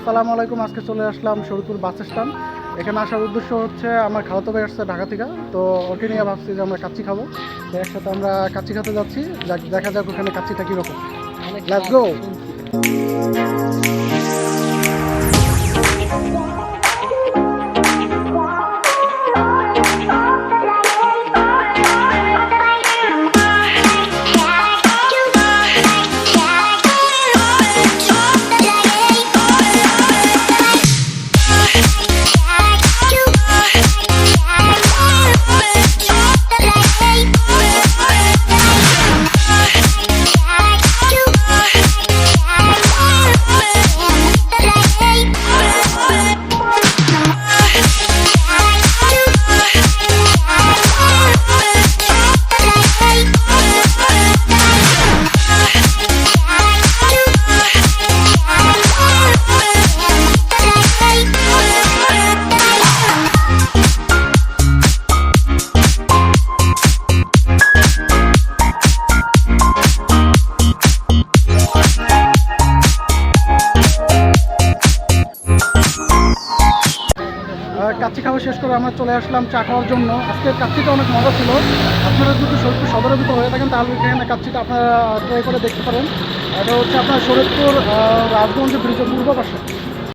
আসসালামু আলাইকুম। আজকে চলে আসলাম শরীয়তপুর বাস স্ট্যান্ড। এখানে আসার উদ্দেশ্য হচ্ছে আমার খালাতো ভাই আসছে ঢাকা থেকে, তো ওকে নিয়ে ভাবছি যে আমরা কাচ্চি খাবো। তো একসাথে আমরা কাচ্চি খেতে যাচ্ছি, দেখা যাক ওখানে কাচ্চিটা কীরকম। Let's go. কাচ্চি খাওয়া শেষ করে আমরা চলে আসলাম চা খাওয়ার জন্য। আজকে কাচ্চিটা অনেক মজা ছিল। আপনারা যদি শরীয়তপুর সদরের ভিতরে হয়ে থাকেন তাহলে এখানে কাচ্চিটা আপনারা ট্রাই করে দেখতে পারেন। এটা হচ্ছে আপনার শরীয়তপুর রাজগঞ্জ ব্রিজের পূর্ব পাশে।